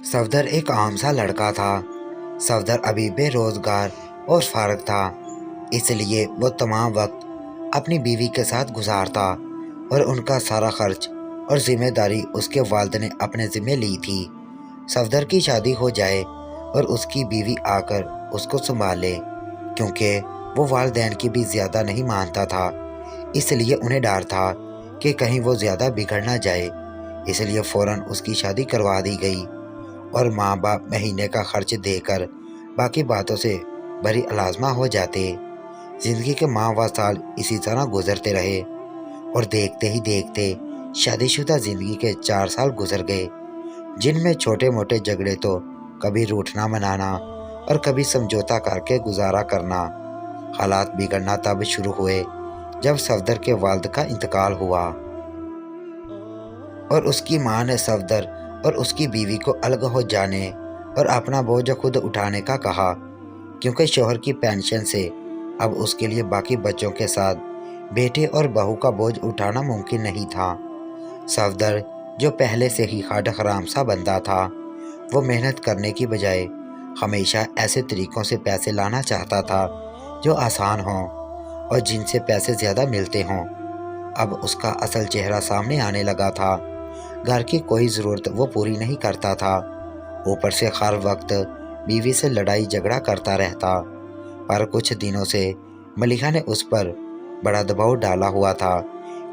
صفدر ایک عام سا لڑکا تھا۔ صفدر ابھی بے روزگار اور فارغ تھا، اس لیے وہ تمام وقت اپنی بیوی کے ساتھ گزارتا اور ان کا سارا خرچ اور ذمہ داری اس کے والد نے اپنے ذمہ لی تھی۔ صفدر کی شادی ہو جائے اور اس کی بیوی آ کر اس کو سنبھال لے، کیونکہ وہ والدین کی بھی زیادہ نہیں مانتا تھا، اس لیے انہیں ڈر تھا کہ کہیں وہ زیادہ بگڑ نہ جائے، اس لیے فوراً اس کی شادی کروا دی گئی اور ماں باپ مہینے کا خرچ دے کر باقی باتوں سے بری الازمہ ہو جاتے۔ زندگی کے ماہ و سال اسی طرح گزرتے رہے اور دیکھتے ہی دیکھتے شادی شدہ زندگی کے 4 سال گزر گئے، جن میں چھوٹے موٹے جھگڑے تو کبھی روٹھنا منانا اور کبھی سمجھوتا کر کے گزارا کرنا۔ حالات بگڑنا تب شروع ہوئے جب صفدر کے والد کا انتقال ہوا اور اس کی ماں نے صفدر اور اس کی بیوی کو الگ ہو جانے اور اپنا بوجھ خود اٹھانے کا کہا، کیونکہ شوہر کی پینشن سے اب اس کے لیے باقی بچوں کے ساتھ بیٹے اور بہو کا بوجھ اٹھانا ممکن نہیں تھا۔ صفدر جو پہلے سے ہی ہڈ حرام سا بندہ تھا، وہ محنت کرنے کی بجائے ہمیشہ ایسے طریقوں سے پیسے لانا چاہتا تھا جو آسان ہوں اور جن سے پیسے زیادہ ملتے ہوں۔ اب اس کا اصل چہرہ سامنے آنے لگا تھا۔ گھر کی کوئی ضرورت وہ پوری نہیں کرتا تھا، اوپر سے ہر وقت بیوی سے لڑائی جھگڑا کرتا رہتا۔ پر کچھ دنوں سے ملیحہ نے اس پر بڑا دباؤ ڈالا ہوا تھا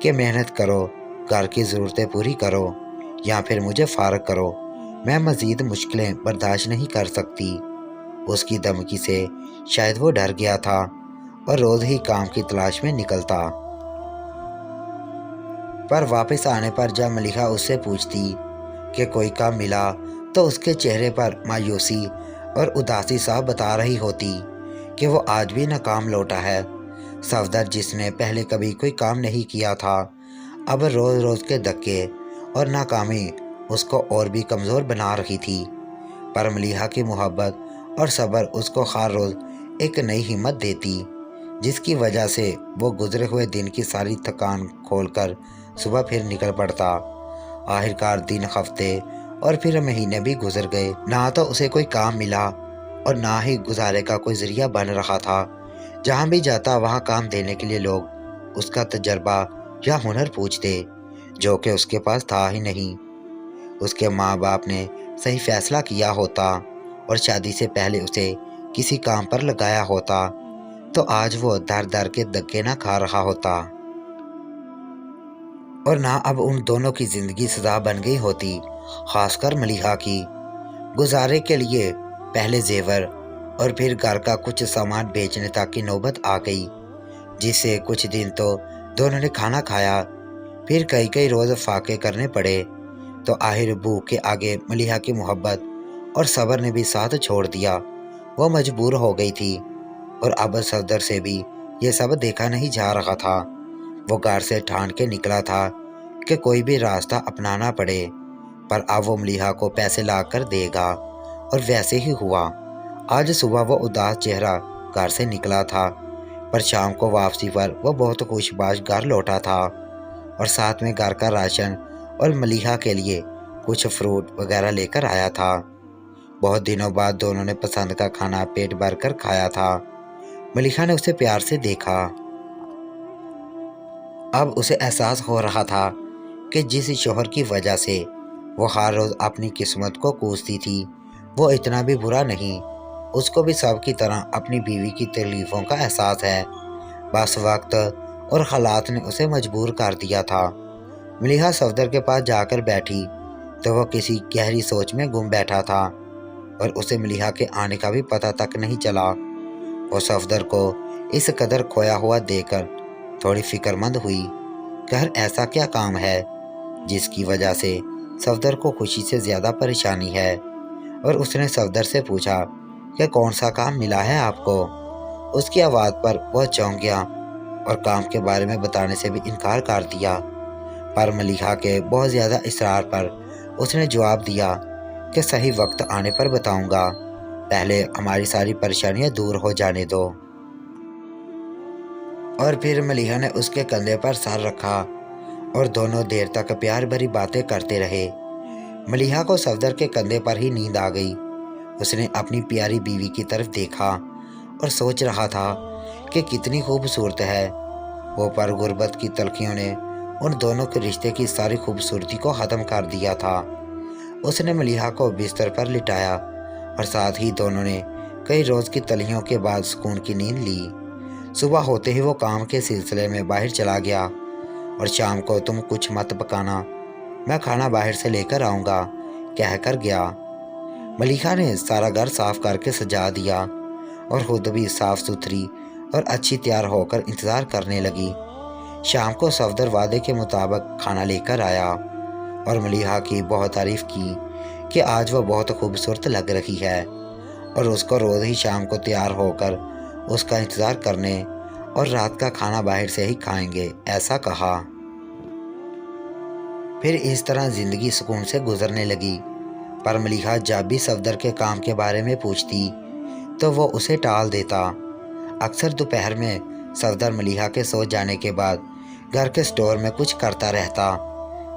کہ محنت کرو، گھر کی ضرورتیں پوری کرو یا پھر مجھے فارغ کرو، میں مزید مشکلیں برداشت نہیں کر سکتی۔ اس کی دھمکی سے شاید وہ ڈر گیا تھا اور روز ہی کام کی تلاش میں نکلتا۔ پر واپس آنے پر جب ملیحہ اس سے پوچھتی کہ کوئی کام ملا تو اس کے چہرے پر مایوسی اور اداسی صاحب بتا رہی ہوتی کہ وہ آج بھی ناکام لوٹا ہے۔ صفدر جس نے پہلے کبھی کوئی کام نہیں کیا تھا، اب روز روز کے دھکے اور ناکامی اس کو اور بھی کمزور بنا رہی تھی۔ پر ملیحہ کی محبت اور صبر اس کو ہر روز ایک نئی ہمت دیتی، جس کی وجہ سے وہ گزرے ہوئے دن کی ساری تھکان کھول کر صبح پھر نکل پڑتا۔ آخرکار دن، ہفتے اور پھر مہینے بھی گزر گئے، نہ تو اسے کوئی کام ملا اور نہ ہی گزارے کا کوئی ذریعہ بن رہا تھا۔ جہاں بھی جاتا وہاں کام دینے کے لیے لوگ اس کا تجربہ یا ہنر پوچھتے، جو کہ اس کے پاس تھا ہی نہیں۔ اس کے ماں باپ نے صحیح فیصلہ کیا ہوتا اور شادی سے پہلے اسے کسی کام پر لگایا ہوتا تو آج وہ در در کے دھکے نہ کھا رہا ہوتا اور نہ اب ان دونوں کی زندگی سزا بن گئی ہوتی، خاص کر ملیحہ کی۔ گزارے کے لیے پہلے زیور اور پھر گھر کا کچھ سامان بیچنے تک کی نوبت آ گئی، جس سے کچھ دن تو دونوں نے کھانا کھایا، پھر کئی روز فاقے کرنے پڑے، تو آخر بھوک کے آگے ملیحہ کی محبت اور صبر نے بھی ساتھ چھوڑ دیا۔ وہ مجبور ہو گئی تھی اور اب صفدر سے بھی یہ سب دیکھا نہیں جا رہا تھا۔ وہ گھر سے ٹھان کے نکلا تھا کہ کوئی بھی راستہ اپنانا پڑے، پر اب وہ ملیحہ کو پیسے لا کر دے گا، اور ویسے ہی ہوا۔ آج صبح وہ اداس چہرہ گھر سے نکلا تھا، پر شام کو واپسی پر وہ بہت خوش باش گھر لوٹا تھا اور ساتھ میں گھر کا راشن اور ملیحہ کے لیے کچھ فروٹ وغیرہ لے کر آیا تھا۔ بہت دنوں بعد دونوں نے پسند کا کھانا پیٹ بھر کر کھایا تھا۔ ملیحہ نے اسے پیار سے دیکھا۔ اب اسے احساس ہو رہا تھا کہ جس شوہر کی وجہ سے وہ ہر روز اپنی قسمت کو کوستی تھی، وہ اتنا بھی برا نہیں۔ اس کو بھی سب کی طرح اپنی بیوی کی تکلیفوں کا احساس ہے، بس وقت اور حالات نے اسے مجبور کر دیا تھا۔ ملیحہ صفدر کے پاس جا کر بیٹھی تو وہ کسی گہری سوچ میں گم بیٹھا تھا اور اسے ملیحہ کے آنے کا بھی پتہ تک نہیں چلا۔ وہ صفدر کو اس قدر کھویا ہوا دیکھ کر تھوڑی فکر مند ہوئی کہ ایسا کیا کام ہے جس کی وجہ سے صفدر کو خوشی سے زیادہ پریشانی ہے، اور اس نے صفدر سے پوچھا کہ کون سا کام ملا ہے آپ کو۔ اس کی آواز پر وہ چونک گیا اور کام کے بارے میں بتانے سے بھی انکار کر دیا، پر ملیحہ کے بہت زیادہ اصرار پر اس نے جواب دیا کہ صحیح وقت آنے پر بتاؤں گا، پہلے ہماری ساری پریشانیاں دور ہو جانے دو۔ اور پھر ملیحہ نے اس کے کندھے پر سر رکھا اور دونوں دیر تک پیار بھری باتیں کرتے رہے۔ ملیحہ کو صفدر کے کندھے پر ہی نیند آ گئی۔ اس نے اپنی پیاری بیوی کی طرف دیکھا اور سوچ رہا تھا کہ کتنی خوبصورت ہے وہ، پر غربت کی تلخیوں نے ان دونوں کے رشتے کی ساری خوبصورتی کو ختم کر دیا تھا۔ اس نے ملیحہ کو بستر پر لٹایا اور ساتھ ہی دونوں نے کئی روز کی تلخیوں کے بعد سکون کی نیند لی۔ صبح ہوتے ہی وہ کام کے سلسلے میں باہر چلا گیا اور شام کو تم کچھ مت پکانا، میں کھانا باہر سے لے کر آؤں گا کہہ کر گیا۔ ملیحہ نے سارا گھر صاف کر کے سجا دیا اور خود بھی صاف ستھری اور اچھی تیار ہو کر انتظار کرنے لگی۔ شام کو صفدر وعدے کے مطابق کھانا لے کر آیا اور ملیحہ کی بہت تعریف کی کہ آج وہ بہت خوبصورت لگ رہی ہے اور اس کو روز ہی شام کو تیار ہو کر اس کا انتظار کرنے اور رات کا کھانا باہر سے ہی کھائیں گے ایسا کہا۔ پھر اس طرح زندگی سکون سے گزرنے لگی، پر ملیحہ جب بھی صفدر کے کام کے بارے میں پوچھتی تو وہ اسے ٹال دیتا۔ اکثر دوپہر میں صفدر ملیحہ کے سو جانے کے بعد گھر کے اسٹور میں کچھ کرتا رہتا۔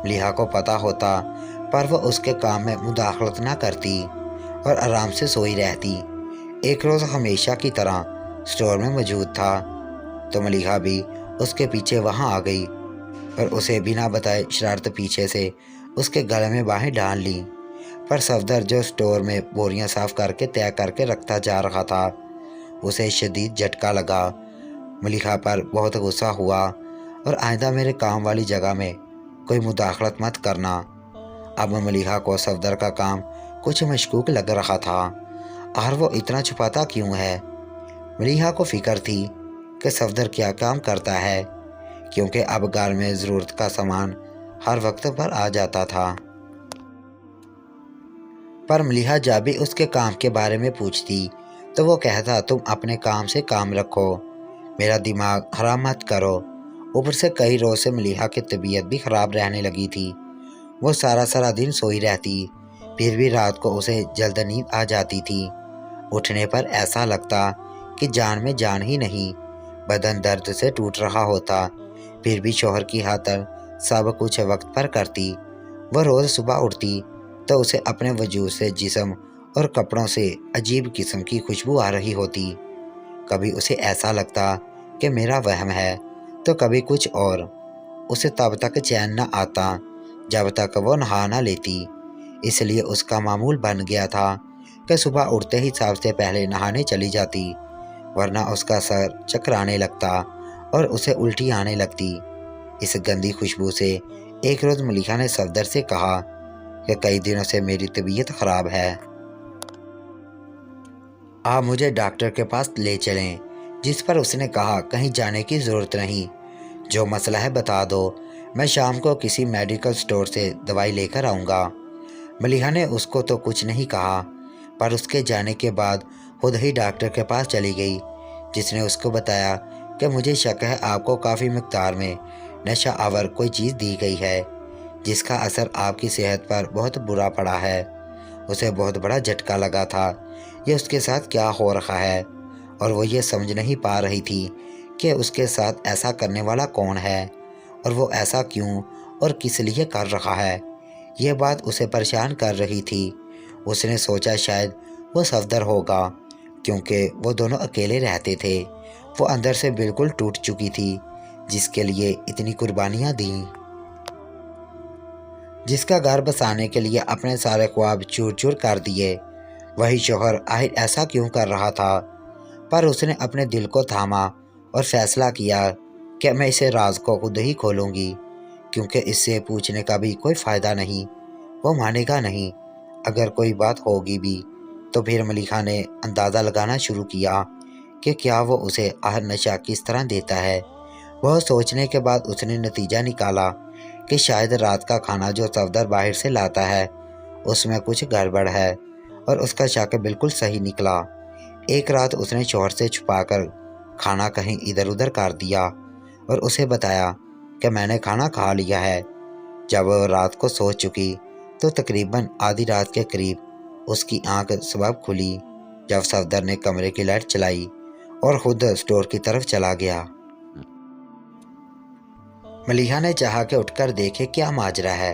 ملیحہ کو پتہ ہوتا پر وہ اس کے کام میں مداخلت نہ کرتی اور آرام سے سوئی رہتی۔ ایک روز ہمیشہ کی طرح اسٹور میں موجود تھا تو ملیحہ بھی اس کے پیچھے وہاں آ گئی اور اسے بنا بتائے شرارت پیچھے سے اس کے گلے میں باہیں ڈال لی۔ پر صفدر جو اسٹور میں بوریاں صاف کر کے طے کر کے رکھتا جا رہا تھا، اسے شدید جھٹکا لگا۔ ملیحہ پر بہت غصہ ہوا اور آئندہ میرے کام والی جگہ میں کوئی مداخلت مت کرنا۔ اب ملیحہ کو صفدر کا کام کچھ مشکوک لگ رہا تھا، اور وہ اتنا چھپاتا کیوں ہے؟ ملیحہ کو فکر تھی کہ صفدر کیا کام کرتا ہے، کیونکہ اب گھر میں ضرورت کا سامان ہر وقت پر آ جاتا تھا۔ پر ملیحہ جب بھی اس کے کام کے بارے میں پوچھتی تو وہ کہتا تم اپنے کام سے کام رکھو، میرا دماغ حرام مت کرو۔ اوپر سے کئی روز سے ملیحہ کی طبیعت بھی خراب رہنے لگی تھی۔ وہ سارا دن سوئی رہتی، پھر بھی رات کو اسے جلد نیند آ جاتی تھی۔ اٹھنے پر ایسا لگتا کہ جان میں جان ہی نہیں، بدن درد سے ٹوٹ رہا ہوتا، پھر بھی شوہر کی خاطر سب کچھ وقت پر کرتی۔ وہ روز صبح اٹھتی تو اسے اپنے وجود سے، جسم اور کپڑوں سے عجیب قسم کی خوشبو آ رہی ہوتی۔ کبھی اسے ایسا لگتا کہ میرا وہم ہے تو کبھی کچھ اور۔ اسے تب تک چین نہ آتا جب تک وہ نہا نہ لیتی، اس لیے اس کا معمول بن گیا تھا کہ صبح اٹھتے ہی سب سے پہلے نہانے چلی جاتی، ورنہ اس کا سر چکرانے لگتا اور اسے الٹی آنے لگتی۔ اس گندی خوشبو سے ایک روز ملیحہ نے صفدر سے کہا کہ کئی دنوں سے میری طبیعت خراب ہے، آپ مجھے ڈاکٹر کے پاس لے چلیں۔ جس پر اس نے کہا کہیں جانے کی ضرورت نہیں، جو مسئلہ ہے بتا دو، میں شام کو کسی میڈیکل سٹور سے دوائی لے کر آؤں گا۔ ملیحہ نے اس کو تو کچھ نہیں کہا، پر اس کے جانے کے بعد خود ہی ڈاکٹر کے پاس چلی گئی، جس نے اس کو بتایا کہ مجھے شک ہے آپ کو کافی مقدار میں نشہ آور کوئی چیز دی گئی ہے، جس کا اثر آپ کی صحت پر بہت برا پڑا ہے۔ اسے بہت بڑا جھٹکا لگا تھا، یہ اس کے ساتھ کیا ہو رہا ہے، اور وہ یہ سمجھ نہیں پا رہی تھی کہ اس کے ساتھ ایسا کرنے والا کون ہے اور وہ ایسا کیوں اور کس لیے کر رہا ہے۔ یہ بات اسے پریشان کر رہی تھی۔ اس نے سوچا شاید وہ صفدر ہوگا، کیونکہ وہ دونوں اکیلے رہتے تھے۔ وہ اندر سے بالکل ٹوٹ چکی تھی، جس کے لیے اتنی قربانیاں دیں، جس کا گھر بسانے کے لیے اپنے سارے خواب چور چور کر دیے۔ وہی شوہر آخر ایسا کیوں کر رہا تھا؟ پر اس نے اپنے دل کو تھاما اور فیصلہ کیا کہ میں اسے راز کو خود ہی کھولوں گی، کیونکہ اس سے پوچھنے کا بھی کوئی فائدہ نہیں، وہ مانے گا نہیں۔ اگر کوئی بات ہوگی بھی تو پھر ملیحہ نے اندازہ لگانا شروع کیا کہ کیا وہ اسے آخر نشہ کس طرح دیتا ہے۔ بہت سوچنے کے بعد اس نے نتیجہ نکالا کہ شاید رات کا کھانا جو صفدر باہر سے لاتا ہے اس میں کچھ گڑبڑ ہے، اور اس کا شک بالکل صحیح نکلا۔ ایک رات اس نے شوہر سے چھپا کر کھانا کہیں ادھر ادھر کر دیا اور اسے بتایا کہ میں نے کھانا کھا لیا ہے۔ جب وہ رات کو سو چکی تو تقریباً آدھی رات کے قریب اس کی آنکھ سبب کھلی جب صفدر نے کمرے کی لائٹ چلائی اور خود اسٹور کی طرف چلا گیا۔ ملیحہ نے چاہا کہ اٹھ کر دیکھے کیا ماجرا ہے،